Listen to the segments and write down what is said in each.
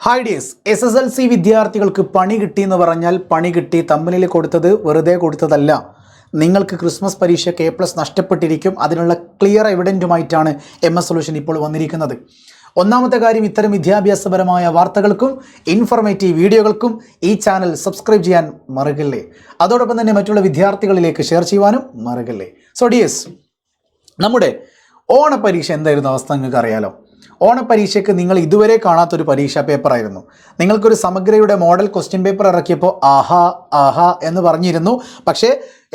Hi dears, SSLC വിദ്യാർത്ഥികൾക്ക് പണി കിട്ടിയെന്ന് പറഞ്ഞാൽ പണി കിട്ടി. തമ്മിലിൽ കൊടുത്തത് വെറുതെ കൊടുത്തതല്ല. നിങ്ങൾക്ക് ക്രിസ്മസ് പരീക്ഷയ്ക്ക് A+ നഷ്ടപ്പെട്ടിരിക്കും. അതിനുള്ള ക്ലിയർ എവിഡൻറ്റുമായിട്ടാണ് MS സൊല്യൂഷൻ ഇപ്പോൾ വന്നിരിക്കുന്നത്. ഒന്നാമത്തെ കാര്യം, ഇത്തരം വിദ്യാഭ്യാസപരമായ വാർത്തകൾക്കും ഇൻഫർമേറ്റീവ് വീഡിയോകൾക്കും ഈ ചാനൽ സബ്സ്ക്രൈബ് ചെയ്യാൻ മറക്കല്ലേ. അതോടൊപ്പം തന്നെ മറ്റുള്ള വിദ്യാർത്ഥികളിലേക്ക് ഷെയർ ചെയ്യുവാനും മറക്കല്ലേ. സോ ഡിയേഴ്സ്, നമ്മുടെ ഓണപരീക്ഷ എന്തായിരുന്നു അവസ്ഥ നിങ്ങൾക്ക് അറിയാലോ. ഓണപരീക്ഷയ്ക്ക് നിങ്ങൾ ഇതുവരെ കാണാത്തൊരു പരീക്ഷാ പേപ്പറായിരുന്നു. നിങ്ങൾക്കൊരു സമഗ്രയുടെ മോഡൽ ക്വസ്റ്റ്യൻ പേപ്പർ ഇറക്കിയപ്പോൾ ആഹാ എന്ന് പറഞ്ഞിരുന്നു. പക്ഷേ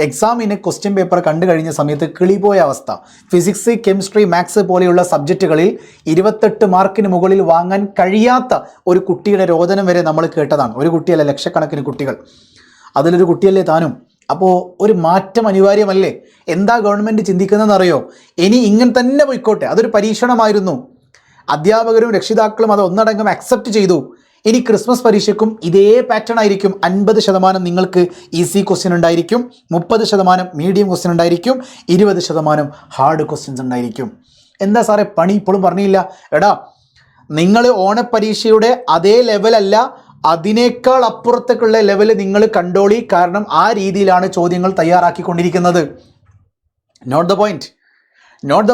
എക്സാമിന് ക്വസ്റ്റ്യൻ പേപ്പർ കണ്ടു കഴിഞ്ഞ സമയത്ത് കിളിപോയ അവസ്ഥ. ഫിസിക്സ്, കെമിസ്ട്രി, മാത്സ് പോലെയുള്ള സബ്ജക്റ്റുകളിൽ 28 മാർക്കിന് മുകളിൽ വാങ്ങാൻ കഴിയാത്ത ഒരു കുട്ടിയുടെ രോദനം വരെ നമ്മൾ കേട്ടതാണ്. ഒരു കുട്ടിയല്ല, ലക്ഷക്കണക്കിന് കുട്ടികൾ. അതിലൊരു കുട്ടിയല്ലേ താനും. അപ്പോൾ ഒരു മാറ്റം അനിവാര്യമല്ലേ? എന്താ ഗവൺമെൻറ് ചിന്തിക്കുന്നതെന്നറിയോ? ഇനി ഇങ്ങനെ തന്നെ പോയിക്കോട്ടെ, അതൊരു പരീക്ഷണമായിരുന്നു. അധ്യാപകരും രക്ഷിതാക്കളും അത് ഒന്നടങ്കം അക്സെപ്റ്റ് ചെയ്തു. ഇനി ക്രിസ്മസ് പരീക്ഷയ്ക്കും ഇതേ പാറ്റേൺ ആയിരിക്കും. 50% നിങ്ങൾക്ക് ഈസി ക്വസ്റ്റ്യൻ ഉണ്ടായിരിക്കും, 30% മീഡിയം ക്വസ്റ്റ്യൻ ഉണ്ടായിരിക്കും, 20% ഹാർഡ് ക്വസ്റ്റ്യൻസ് ഉണ്ടായിരിക്കും. എന്താ സാറേ പണി ഇപ്പോഴും പറഞ്ഞില്ല? എടാ, നിങ്ങൾ ഓണപ്പരീക്ഷയുടെ അതേ ലെവലല്ല, അതിനേക്കാൾ അപ്പുറത്തേക്കുള്ള ലെവൽ നിങ്ങൾ കണ്ടോളി. കാരണം ആ രീതിയിലാണ് ചോദ്യങ്ങൾ തയ്യാറാക്കിക്കൊണ്ടിരിക്കുന്നത്. Note the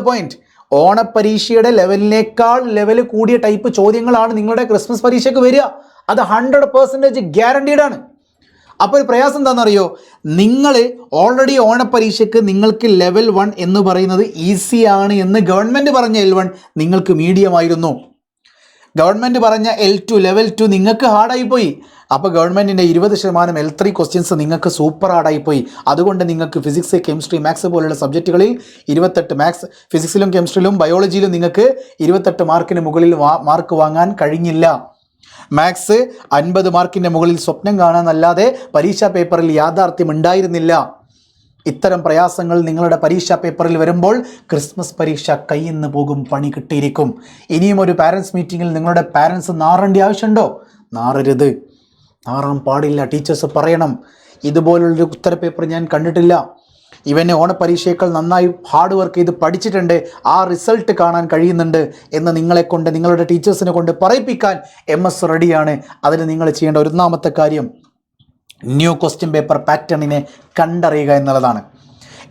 point. ഓണപ്പരീക്ഷയുടെ ലെവലിനേക്കാൾ ലെവൽ കൂടിയ ടൈപ്പ് ചോദ്യങ്ങളാണ് നിങ്ങളുടെ ക്രിസ്മസ് പരീക്ഷയ്ക്ക് വരിക. അത് 100% ഗ്യാരണ്ടീഡാണ്. അപ്പോൾ ഒരു പ്രയാസം എന്താണെന്നറിയോ? നിങ്ങൾ ഓൾറെഡി ഓണപ്പരീക്ഷയ്ക്ക് നിങ്ങൾക്ക് ലെവൽ 1 എന്ന് പറയുന്നത് ഈസിയാണ് എന്ന് ഗവൺമെൻറ് പറഞ്ഞ L1 നിങ്ങൾക്ക് മീഡിയം ആയിരുന്നു. ഗവൺമെൻറ് പറഞ്ഞ L2 ലെവൽ 2 നിങ്ങൾക്ക് ഹാർഡായിപ്പോയി. അപ്പോൾ ഗവൺമെൻറ്റിൻ്റെ 20% L3 ക്വസ്റ്റ്യൻസ് നിങ്ങൾക്ക് സൂപ്പർ ഹാർഡായിപ്പോയി. അതുകൊണ്ട് നിങ്ങൾക്ക് ഫിസിക്സ്, കെമിസ്ട്രി, മാത്സ് പോലുള്ള സബ്ജക്റ്റുകളിൽ 28 മാത്സ്, ഫിസിക്സിലും കെമിസ്ട്രിയിലും ബയോളജിയിലും നിങ്ങൾക്ക് 28 മാർക്കിന് മുകളിൽ മാർക്ക് വാങ്ങാൻ കഴിഞ്ഞില്ല. മാത്സ് 50 മാർക്കിൻ്റെ മുകളിൽ സ്വപ്നം കാണാനല്ലാതെ പരീക്ഷാ പേപ്പറിൽ യാഥാർത്ഥ്യം ഉണ്ടായിരുന്നില്ല. ഇത്തരം പ്രയാസങ്ങൾ നിങ്ങളുടെ പരീക്ഷാ പേപ്പറിൽ വരുമ്പോൾ ക്രിസ്മസ് പരീക്ഷ കയ്യിൽ നിന്ന് പോകും, പണി കിട്ടിയിരിക്കും. ഇനിയും ഒരു പാരൻസ് മീറ്റിങ്ങിൽ നിങ്ങളുടെ പാരൻസ് നാറേണ്ട ആവശ്യമുണ്ടോ? നാറരുത്, നാറാൻ പാടില്ല. ടീച്ചേഴ്സ് പറയണം, ഇതുപോലുള്ളൊരു ഉത്തര പേപ്പർ ഞാൻ കണ്ടിട്ടില്ല, ഇവനെ ഓണപ്പരീക്ഷയേക്കാൾ നന്നായി ഹാർഡ് വർക്ക് ചെയ്ത് പഠിച്ചിട്ടുണ്ട്, ആ റിസൾട്ട് കാണാൻ കഴിയുന്നുണ്ട് എന്ന് നിങ്ങളെക്കൊണ്ട്, നിങ്ങളുടെ ടീച്ചേഴ്സിനെ കൊണ്ട് പറയിപ്പിക്കാൻ MS റെഡിയാണ്. അതിന് നിങ്ങൾ ചെയ്യേണ്ട ഒന്നാമത്തെ കാര്യം ന്യൂ ക്വസ്റ്റ്യൻ പേപ്പർ പാറ്റേണിനെ കണ്ടറിയുക എന്നുള്ളതാണ്.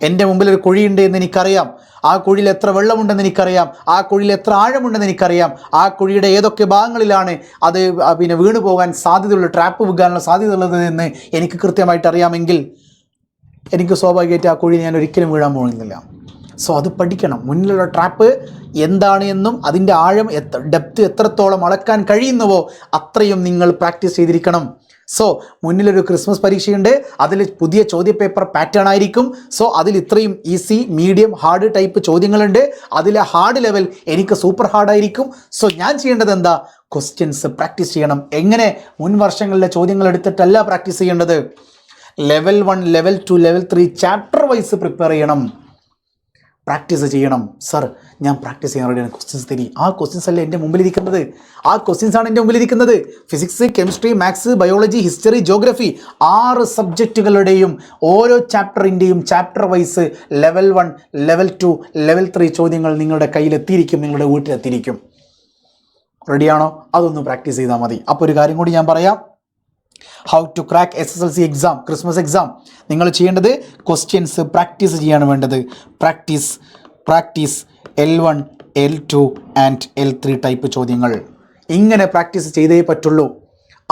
എൻ്റെ മുമ്പിൽ ഒരു കുഴിയുണ്ട് എന്ന് എനിക്കറിയാം, ആ കുഴിയിൽ എത്ര വെള്ളമുണ്ടെന്ന് എനിക്കറിയാം, ആ കുഴിയിൽ എത്ര ആഴമുണ്ടെന്ന് എനിക്കറിയാം, ആ കുഴിയുടെ ഏതൊക്കെ ഭാഗങ്ങളിലാണ് അത് വീണു പോകാൻ സാധ്യതയുള്ള, ട്രാപ്പ് വീകാനുള്ള സാധ്യതയുള്ളത് എന്ന് എനിക്ക് കൃത്യമായിട്ട് അറിയാമെങ്കിൽ എനിക്ക് സ്വാഭാവികമായിട്ട് ആ കുഴി ഞാൻ ഒരിക്കലും വീഴാൻ പോകുന്നില്ല. സോ അത് പഠിക്കണം. മുന്നിലുള്ള ട്രാപ്പ് എന്താണ് എന്നും അതിൻ്റെ ആഴം ഡെപ്ത് എത്രത്തോളം അളക്കാൻ കഴിയുന്നുവോ അത്രയും നിങ്ങൾ പ്രാക്ടീസ് ചെയ്തിരിക്കണം. സോ മുന്നിലൊരു ക്രിസ്മസ് പരീക്ഷയുണ്ട്, അതിൽ പുതിയ ചോദ്യപേപ്പർ പാറ്റേൺ ആയിരിക്കും. സോ അതിൽ ഇത്രയും ഈസി, മീഡിയം, ഹാർഡ് ടൈപ്പ് ചോദ്യങ്ങളുണ്ട്. അതിലെ ഹാർഡ് ലെവൽ എനിക്ക് സൂപ്പർ ഹാർഡായിരിക്കും. സോ ഞാൻ ചെയ്യേണ്ടത് എന്താ? ക്വസ്റ്റ്യൻസ് പ്രാക്ടീസ് ചെയ്യണം. എങ്ങനെ? മുൻ വർഷങ്ങളിലെ ചോദ്യങ്ങൾ എടുത്തിട്ടല്ല പ്രാക്ടീസ് ചെയ്യേണ്ടത്. Level 1, level 2, level 3 chapter wise prepare ചെയ്യണം, പ്രാക്ടീസ് ചെയ്യണം. സർ, ഞാൻ പ്രാക്ടീസ് ചെയ്യാൻ റെഡിയാണ്, ക്വസ്റ്റ്യൻസ് തരി. ആ ക്വസ്റ്റ്യൻസ് അല്ലേ എൻ്റെ മുമ്പിലിരിക്കുന്നത്, ആ ക്വസ്റ്റ്യൻസാണ് എൻ്റെ മുമ്പിലിരിക്കുന്നത്. Physics, chemistry, maths, biology, history, geography 6 സബ്ജക്റ്റുകളുടെയും ഓരോ ചാപ്റ്ററിൻ്റെയും chapter wise level 1, level 2, level 3 ചോദ്യങ്ങൾ നിങ്ങളുടെ കയ്യിലെത്തിയിരിക്കും, നിങ്ങളുടെ വീട്ടിലെത്തിയിരിക്കും. റെഡിയാണോ? അതൊന്ന് പ്രാക്ടീസ് ചെയ്താൽ മതി. അപ്പോൾ ഒരു കാര്യം കൂടി ഞാൻ പറയാം. How to crack SSLC exam, Christmas exam. നിങ്ങൾ ചെയ്യേണ്ടത് ക്വസ്റ്റ്യൻസ് പ്രാക്ടീസ് ചെയ്യാണ് വേണ്ടത്. Practice L1, L2 and L3 type ചോദ്യങ്ങൾ ഇങ്ങനെ പ്രാക്ടീസ് ചെയ്തേ പറ്റുള്ളൂ.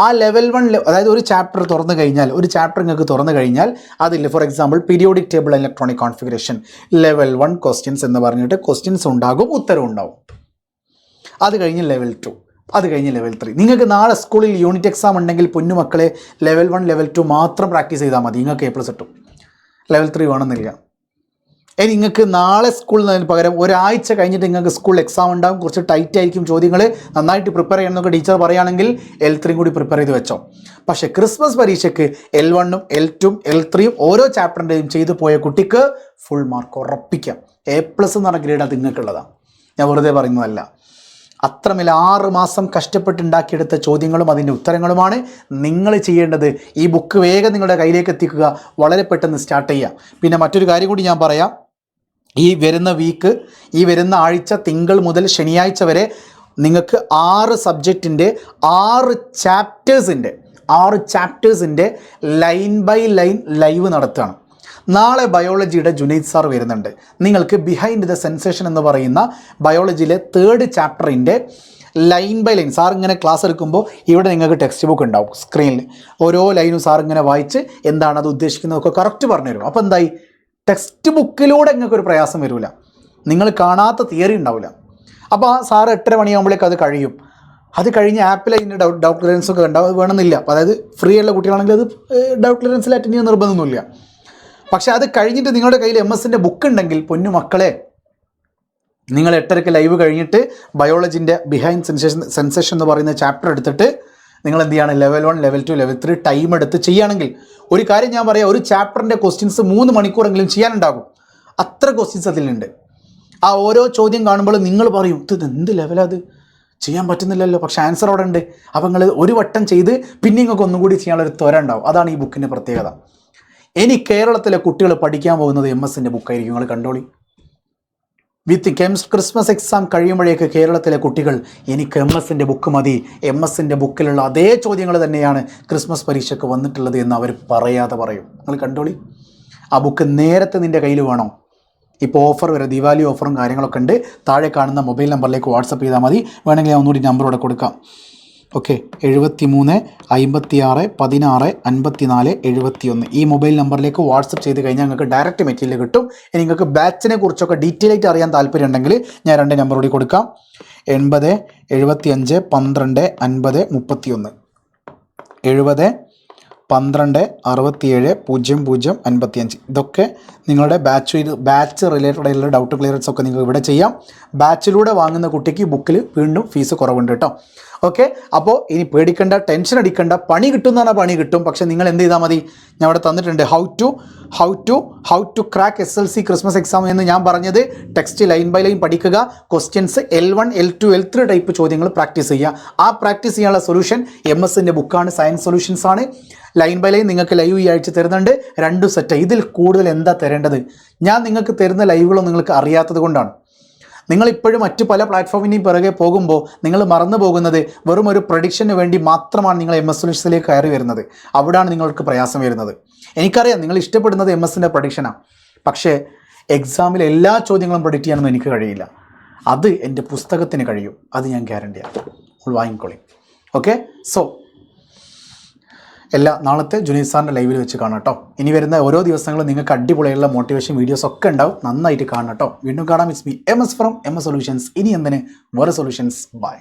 ആ ലെവൽ 1, അതായത് ഒരു ചാപ്റ്റർ നിങ്ങൾക്ക് തുറന്നു കഴിഞ്ഞാൽ അതിൽ for example periodic table electronic configuration level 1 questions എന്ന് പറഞ്ഞിട്ട് ക്വസ്റ്റ്യൻസ് ഉണ്ടാകും, ഉത്തരവും ഉണ്ടാവും. അത് കഴിഞ്ഞ് ലെവൽ 2, അത് കഴിഞ്ഞ് ലെവൽ 3. നിങ്ങൾക്ക് നാളെ സ്കൂളിൽ യൂണിറ്റ് എക്സാം ഉണ്ടെങ്കിൽ പൊന്നുമക്കളെ ലെവൽ 1, ലെവൽ 2 മാത്രം പ്രാക്ടീസ് ചെയ്താൽ മതി, നിങ്ങൾക്ക് A+ കിട്ടും. ലെവൽ 3 വേണമെന്നില്ല. ഇനി നിങ്ങൾക്ക് നാളെ സ്കൂളിൽ നിന്ന് പകരം ഒരാഴ്ച കഴിഞ്ഞിട്ട് നിങ്ങൾക്ക് സ്കൂളിൽ എക്സാം ഉണ്ടാകും, കുറച്ച് ടൈറ്റ് ആയിരിക്കും ചോദ്യങ്ങൾ, നന്നായിട്ട് പ്രിപ്പയർ ചെയ്യണമെന്നൊക്കെ ടീച്ചർ പറയുകയാണെങ്കിൽ L3 കൂടി പ്രിപ്പയർ ചെയ്ത് വെച്ചോ. പക്ഷേ ക്രിസ്മസ് പരീക്ഷയ്ക്ക് L1, L2, L3 ഓരോ ചാപ്റ്ററിൻ്റെയും ചെയ്തു പോയ കുട്ടിക്ക് ഫുൾ മാർക്ക് ഉറപ്പിക്കാം. A+ എന്ന് പറഞ്ഞ ഗ്രേഡ് അത് നിങ്ങൾക്കുള്ളതാണ്, ഞാൻ വെറുതെ പറയുന്നതല്ല. അത്രമേൽ 6 മാസം കഷ്ടപ്പെട്ടുണ്ടാക്കിയെടുത്ത ചോദ്യങ്ങളും അതിൻ്റെ ഉത്തരങ്ങളുമാണ് നിങ്ങൾ ചെയ്യേണ്ടത്. ഈ ബുക്ക് വേഗം നിങ്ങളുടെ കയ്യിലേക്ക് എത്തിക്കുക, വളരെ പെട്ടെന്ന് സ്റ്റാർട്ട് ചെയ്യുക. പിന്നെ മറ്റൊരു കാര്യം കൂടി ഞാൻ പറയാം. ഈ വരുന്ന ആഴ്ച തിങ്കൾ മുതൽ ശനിയാഴ്ച വരെ നിങ്ങൾക്ക് 6 സബ്ജക്റ്റിൻ്റെ 6 ചാപ്റ്റേഴ്സിൻ്റെ ലൈൻ ബൈ ലൈൻ ലൈവ് നടത്തുകയാണ്. നാളെ ബയോളജിയുടെ ജുനൈദ് സാർ വരുന്നുണ്ട്. നിങ്ങൾക്ക് ബിഹൈൻഡ് ദ സെൻസേഷൻ എന്ന് പറയുന്ന ബയോളജിയിലെ 3rd ചാപ്റ്ററിൻ്റെ ലൈൻ ബൈ ലൈൻ സാർ ഇങ്ങനെ ക്ലാസ് എടുക്കുമ്പോൾ ഇവിടെ നിങ്ങൾക്ക് ടെക്സ്റ്റ് ബുക്ക് ഉണ്ടാവും സ്ക്രീനിൽ. ഓരോ ലൈനും സാർ ഇങ്ങനെ വായിച്ച് എന്താണ് അത് ഉദ്ദേശിക്കുന്നതൊക്കെ കറക്റ്റ് പറഞ്ഞു തരും. അപ്പോൾ എന്തായി, ടെക്സ്റ്റ് ബുക്കിലൂടെ നിങ്ങൾക്കൊരു പ്രയാസം വരില്ല, നിങ്ങൾ കാണാത്ത തിയറി ഉണ്ടാവില്ല. അപ്പോൾ ആ സാറ് 8:30 മണിയാകുമ്പോഴേക്ക് അത് കഴിയും. അത് കഴിഞ്ഞ് ആപ്പിൽ അതിൻ്റെ ഡൗട്ട് ക്ലിയറൻസൊക്കെ ഉണ്ടാവും, വേണമെന്നില്ല. അപ്പോൾ അതായത് ഫ്രീ ഉള്ള കുട്ടികളാണെങ്കിൽ അത് ഡൗട്ട് ക്ലിയറൻസിൽ അറ്റൻഡ് ചെയ്യാൻ നിർബന്ധമൊന്നുമില്ല. പക്ഷേ അത് കഴിഞ്ഞിട്ട് നിങ്ങളുടെ കയ്യിൽ MS-ൻ്റെ ബുക്ക് ഉണ്ടെങ്കിൽ പൊന്നു മക്കളെ, നിങ്ങൾ 8:30 ലൈവ് കഴിഞ്ഞിട്ട് ബയോളജിൻ്റെ ബിഹൈൻഡ് സെൻസേഷൻ എന്ന് പറയുന്ന ചാപ്റ്റർ എടുത്തിട്ട് നിങ്ങൾ എന്ത് ചെയ്യാണ്, ലെവൽ 1, ലെവൽ 2, ലെവൽ 3 ടൈം എടുത്ത് ചെയ്യുകയാണെങ്കിൽ ഒരു കാര്യം ഞാൻ പറയാം, ഒരു ചാപ്റ്ററിൻ്റെ ക്വസ്റ്റ്യൻസ് 3 മണിക്കൂറെങ്കിലും ചെയ്യാനുണ്ടാകും. അത്ര ക്വസ്റ്റ്യൻസ് അതിലുണ്ട്. ആ ഓരോ ചോദ്യം കാണുമ്പോൾ നിങ്ങൾ പറയും ഇത് എന്ത് ലെവലത്, ചെയ്യാൻ പറ്റുന്നില്ലല്ലോ, പക്ഷേ ആൻസർ അവിടെ ഉണ്ട്. അപ്പോൾ നിങ്ങൾ ഒരു വട്ടം ചെയ്ത് പിന്നെ നിങ്ങൾക്ക് ഒന്നുകൂടി ചെയ്യാനുള്ളൊരു ത്വര ഉണ്ടാവും. അതാണ് ഈ ബുക്കിൻ്റെ പ്രത്യേകത. ഇനി കേരളത്തിലെ കുട്ടികൾ പഠിക്കാൻ പോകുന്നത് MS-ൻ്റെ ബുക്കായിരിക്കും. നിങ്ങൾ കണ്ടോളി. വിത്ത് ക്രിസ്മസ് എക്സാം കഴിയുമ്പോഴേക്ക് കേരളത്തിലെ കുട്ടികൾ എനിക്ക് MS-ൻ്റെ ബുക്ക് മതി, MS-ൻ്റെ ബുക്കിലുള്ള അതേ ചോദ്യങ്ങൾ തന്നെയാണ് ക്രിസ്മസ് പരീക്ഷയ്ക്ക് വന്നിട്ടുള്ളത് എന്ന് അവർ പറയാതെ പറയും. നിങ്ങൾ കണ്ടോളി. ആ ബുക്ക് നേരത്തെ നിൻ്റെ കയ്യിൽ വേണോ? ഇപ്പോൾ ഓഫർ വരെ ദീപാവലി ഓഫറും കാര്യങ്ങളൊക്കെ ഉണ്ട്. താഴെ കാണുന്ന മൊബൈൽ നമ്പറിലേക്ക് വാട്സപ്പ് ചെയ്താൽ മതി. വേണമെങ്കിൽ ഞാൻ ഒന്നുകൂടി നമ്പറോടെ കൊടുക്കാം. ഓക്കെ, 73 56 16 54 71 ഈ മൊബൈൽ നമ്പറിലേക്ക് വാട്സപ്പ് ചെയ്ത് കഴിഞ്ഞാൽ നിങ്ങൾക്ക് ഡയറക്റ്റ് മെറ്റീരിയൽ കിട്ടും. ഇനി നിങ്ങൾക്ക് ബാച്ചിനെ കുറിച്ചൊക്കെ ഡീറ്റെയിൽ ആയിട്ട് അറിയാൻ താല്പര്യം ഉണ്ടെങ്കിൽ ഞാൻ 2 നമ്പർ കൂടി കൊടുക്കാം. 80 75 12 50 31 70 12 67 00 55. ഇതൊക്കെ നിങ്ങളുടെ ബാച്ച് റിലേറ്റഡ് ആയിട്ടുള്ള ഡൗട്ട് ക്ലിയറൻസ് ഒക്കെ നിങ്ങൾക്ക് ഇവിടെ ചെയ്യാം. ബാച്ചിലൂടെ വാങ്ങുന്ന കുട്ടിക്ക് ബുക്കിൽ വീണ്ടും ഫീസ് കുറവുണ്ട് കേട്ടോ. ഓക്കെ, അപ്പോൾ ഇനി പേടിക്കണ്ട, ടെൻഷൻ അടിക്കണ്ട. പണി കിട്ടും എന്ന് പറഞ്ഞാൽ പണി കിട്ടും. പക്ഷേ നിങ്ങൾ എന്ത് ചെയ്താൽ മതി, ഞാൻ ഇവിടെ തന്നിട്ടുണ്ട് how to crack SLC Christmas exam എന്ന് ഞാൻ പറഞ്ഞത്. ടെക്സ്റ്റ് ലൈൻ ബൈ ലൈൻ പഠിക്കുക, questions L1 L2 L3 type ചോദ്യങ്ങൾ പ്രാക്ടീസ് ചെയ്യുക. ആ പ്രാക്ടീസ് ചെയ്യാനുള്ള സൊല്യൂഷൻ MS-ൻ്റെ ബുക്കാണ്, സയൻസ് സൊല്യൂഷൻസ് ആണ്. ലൈൻ ബൈ ലൈൻ നിങ്ങൾക്ക് ലൈവ് ഈ ആഴ്ച തരുന്നുണ്ട്, 2 സെറ്റ്. ഇതിൽ കൂടുതൽ എന്താ തരേണ്ടത്? ഞാൻ നിങ്ങൾക്ക് തരുന്ന ലൈവുകളോ നിങ്ങൾക്ക് അറിയാത്തത് കൊണ്ടാണ്. നിങ്ങളിപ്പോഴും മറ്റു പല പ്ലാറ്റ്ഫോമിൻ്റെയും പിറകെ പോകുമ്പോൾ നിങ്ങൾ മറന്നു പോകുന്നത് വെറും ഒരു പ്രഡിക്ഷന് വേണ്ടി മാത്രമാണ് നിങ്ങൾ MS സൊല്യൂഷൻസിലേക്ക് കയറി വരുന്നത്. അവിടെയാണ് നിങ്ങൾക്ക് പ്രയാസം വരുന്നത്. എനിക്കറിയാം നിങ്ങൾ ഇഷ്ടപ്പെടുന്നത് MS-ൻ്റെ പ്രഡിക്ഷനാണ്. പക്ഷേ എക്സാമിൽ എല്ലാ ചോദ്യങ്ങളും പ്രഡിക്റ്റ് ചെയ്യാനൊന്നും എനിക്ക് കഴിയില്ല. അത് എൻ്റെ പുസ്തകത്തിന് കഴിയും, അത് ഞാൻ ഗ്യാരണ്ടിയാണ്. വാങ്ങിക്കോളി. ഓക്കെ, സോ നാളത്തെ ജുനൈദ് സാറിൻ്റെ ലൈവിൽ വെച്ച് കാണാം കേട്ടോ. ഇനി വരുന്ന ഓരോ ദിവസങ്ങളും നിങ്ങൾക്ക് അടിപൊളിയുള്ള മോട്ടിവേഷൻ വീഡിയോസ് ഒക്കെ ഉണ്ടാവും. നന്നായിട്ട് കാണാം കേട്ടോ. വീണ്ടും കാണാം. It's me MS from MS solutions. ഇനി എന്തിന് വേറെ സൊല്യൂഷൻസ്. ബൈ.